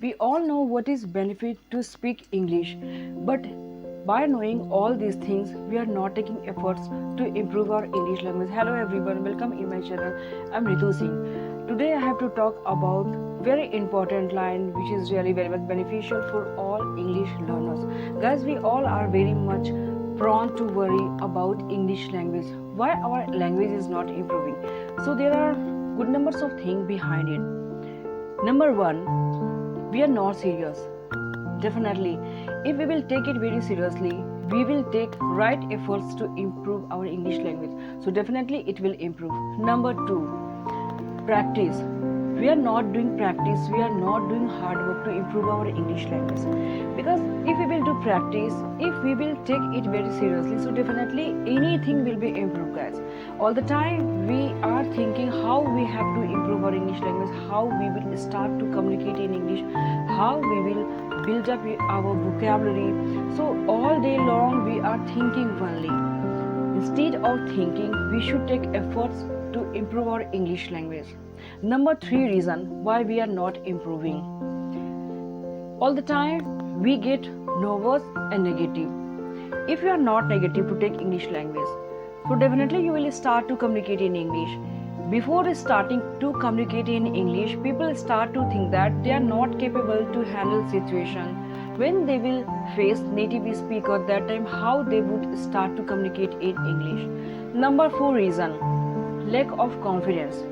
We all know what is benefit to speak English, but by knowing all these things, we are not taking efforts to improve our English language. Hello everyone, welcome in my channel. I'm Ritu Singh. Today I have to talk about very important line which is really very much beneficial for all English learners. Guys, we all are very much prone to worry about English language. Why our language is not improving? So there are good numbers of things behind it. Number one, we are not serious. Definitely, if we will take it very seriously, we will take right efforts to improve our English language. So definitely it will improve. Number two, practice. We are not doing practice, we are not doing hard work to improve our English language. Because if we will do practice, if we will take it very seriously, so definitely anything will be improved, guys. All the time we are thinking how we have to improve our English language, how we will start to communicate in English, how we will build up our vocabulary. So all day long we are thinking only. Instead of thinking, we should take efforts to improve our English language. Number three reason why we are not improving. All the time we get nervous and negative. If you are not negative to take English language, so definitely you will start to communicate in English. Before starting to communicate in English, people start to think that they are not capable to handle situation. When they will face native speaker, that time how they would start to communicate in English. Number four reason, lack of confidence.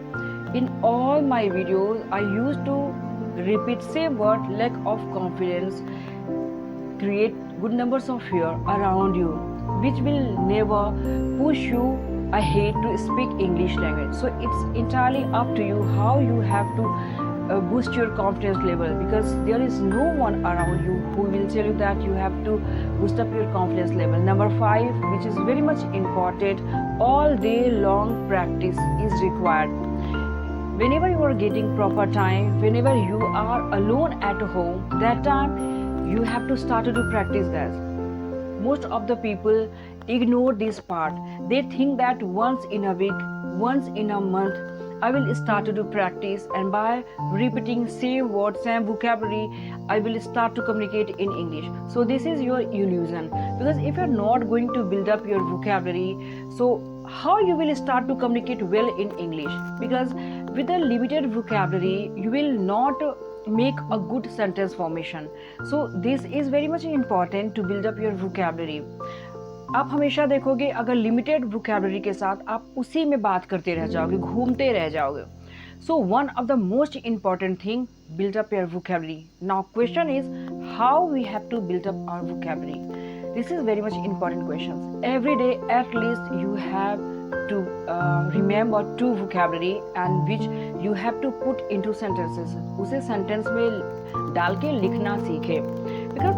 In all my videos, I used to repeat same word, lack of confidence create good numbers of fear around you, which will never push you ahead to speak English language. So it's entirely up to you how you have to boost your confidence level, because there is no one around you who will tell you that you have to boost up your confidence level. Number five, which is very much important, all day long practice is required. Whenever you are getting proper time, whenever you are alone at home, that time you have to start to do practice, guys. Most of the people ignore this part. They think that once in a week, once in a month, I will start to do practice, and by repeating same words, same vocabulary, I will start to communicate in English. So this is your illusion, because if you're not going to build up your vocabulary, so how you will start to communicate well in English? Because with a limited vocabulary, you will not make a good sentence formation. So this is very much important to build up your vocabulary. आप हमेशा देखोगे अगर limited vocabulary के साथ आप उसी में बात करते रह जाओगे, घूमते रह जाओगे. So one of the most important thing, build up your vocabulary. Now question is how we have to build up our vocabulary. This is very much important questions. Every day at least you have to remember two vocabulary and which you have to put into sentences. उसे sentence में डाल के लिखना सीखे. Because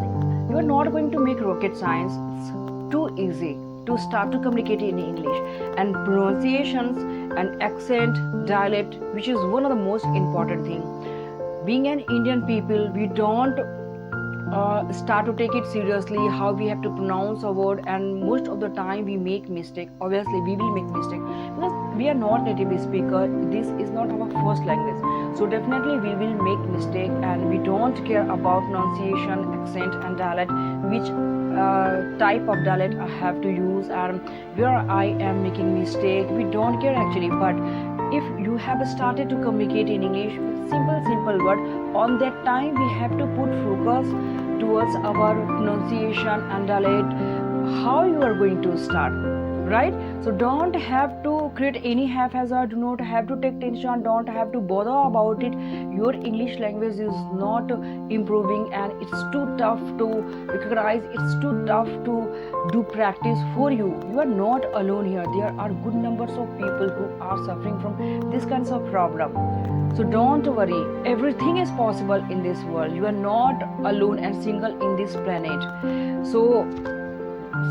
you are not going to make rocket science. It's too easy to start to communicate in English, and pronunciations and accent, dialect, which is one of the most important thing. Being an Indian people, we don't start to take it seriously how we have to pronounce a word, and most of the time we make mistake. Obviously we will make mistake because we are not native speaker. This is not our first language, so definitely we will make mistake, and we don't care about pronunciation, accent and dialect, which type of dialect I have to use and where I am making mistake. We don't care actually. But if you have started to communicate in English with simple word, on that time we have to put focus towards our pronunciation and dialect, how you are going to start, right? So don't have to create any haphazard, do not have to take tension, don't have to bother about it. Your English language is not improving and it's too tough to recognize, it's too tough to do practice for you. You are not alone here. There are good numbers of people who are suffering from this kinds of problem. So don't worry, everything is possible in this world. You are not alone and single in this planet.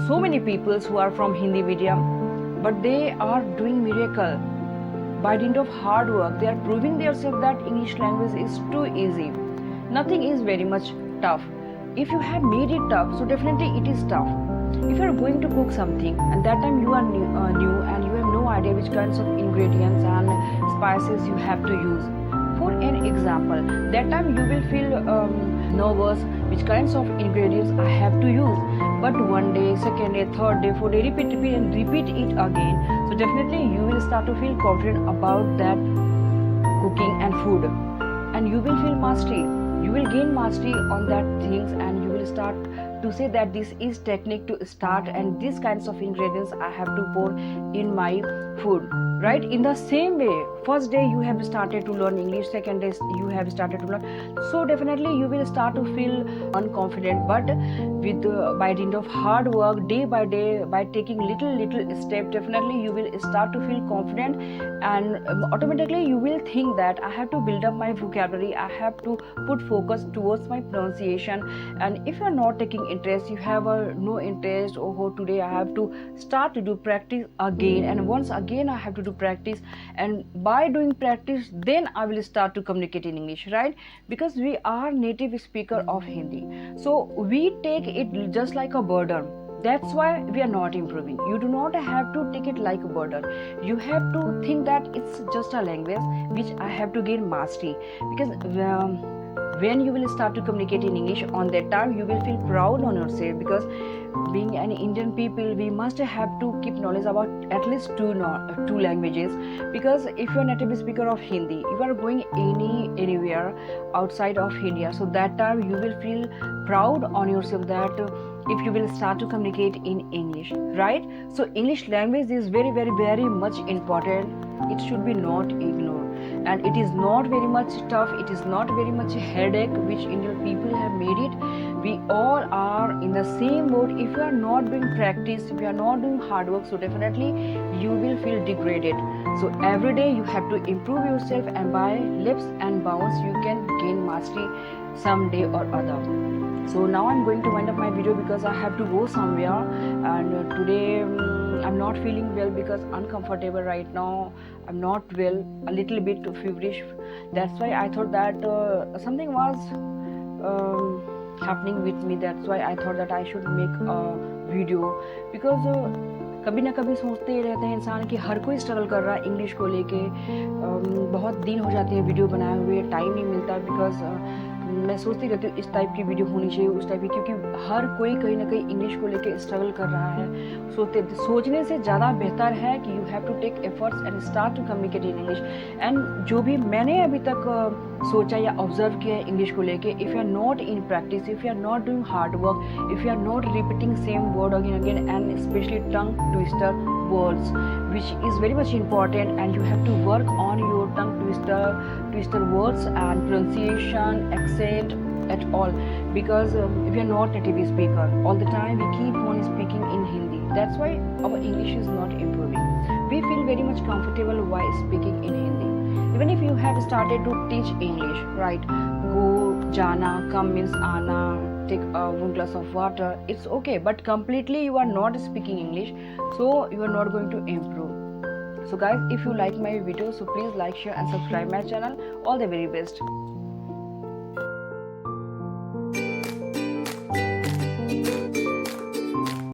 So many people who are from Hindi medium, but they are doing miracle. By dint of hard work, they are proving themselves that English language is too easy. Nothing is very much tough. If you have made it tough, so definitely it is tough. If you are going to cook something and that time you are new and you have no idea which kinds of ingredients and spices you have to use, For an example, that time you will feel nervous which kinds of ingredients I have to use. But one day, second day, third day, fourth day, repeat and repeat it again. So definitely you will start to feel confident about that cooking and food, and you will feel mastery. You will gain mastery on that things, and you will start to say that this is technique to start, and these kinds of ingredients I have to pour in my food, right? In the same way, first day you have started to learn English, second day you have started to learn, so definitely you will start to feel unconfident. But with by dint of hard work, day by day, by taking little step, definitely you will start to feel confident, and automatically you will think that I have to build up my vocabulary, I have to put focus towards my pronunciation. And if you are not taking interest, you have no interest, oh today I have to start to do practice again, and once again I have to do practice, and by doing practice then I will start to communicate in English, right? Because we are native speaker of Hindi, so we take it just like a burden. That's why we are not improving. You do not have to take it like a burden. You have to think that it's just a language which I have to gain mastery. Because when you will start to communicate in English, on that time you will feel proud on yourself, because being an Indian people, we must have to keep knowledge about at least two languages. Because if you are native speaker of Hindi, you are going anywhere outside of India, so that time you will feel proud on yourself that if you will start to communicate in English, right? So English language is very much important. It should be not ignored, and it is not very much tough, it is not very much headache which Indian people have made it. We all are in the same boat. If you are not doing practice, if you are not doing hard work, so definitely you will feel degraded. So every day you have to improve yourself, and by leaps and bounds you can gain mastery someday or other. So now I'm going to wind up my video because I have to go somewhere, and today I'm not feeling well because uncomfortable right now. I'm not well, a little bit feverish. That's why I thought that something was happening with me. That's why I thought that I should make a video, because कभी ना कभी सोचते ही रहते हैं इंसान कि हर कोई struggle कर रहा है इंग्लिश को लेके। बहुत दिन हो जाते हैं वीडियो बनाए हुए, टाइम नहीं मिलता। बिकॉज मैं सोचती रहती हूँ इस टाइप की वीडियो होनी चाहिए, उस टाइप की, क्योंकि हर कोई कहीं ना कहीं इंग्लिश को लेके स्ट्रगल कर रहा है। सोचने से ज़्यादा बेहतर है कि you have to take efforts and start to communicate in English. And जो भी मैंने अभी तक सोचा या ऑब्जर्व किया है इंग्लिश को लेके, if you are not in practice, if you are not doing hard work, if you are not repeating same word again and specially tongue twister words, which is very much important, and you have to work on your tongue twister words and pronunciation, accent at all. Because if you are not native speaker, all the time we keep on speaking in Hindi, that's why our English is not improving. We feel very much comfortable while speaking in Hindi. Even if you have started to teach English, right, go, jana, come means aana, take one glass of water, it's okay, but completely you are not speaking English, so you are not going to improve. So guys, if you like my video, so please like, share and subscribe my channel. All the very best.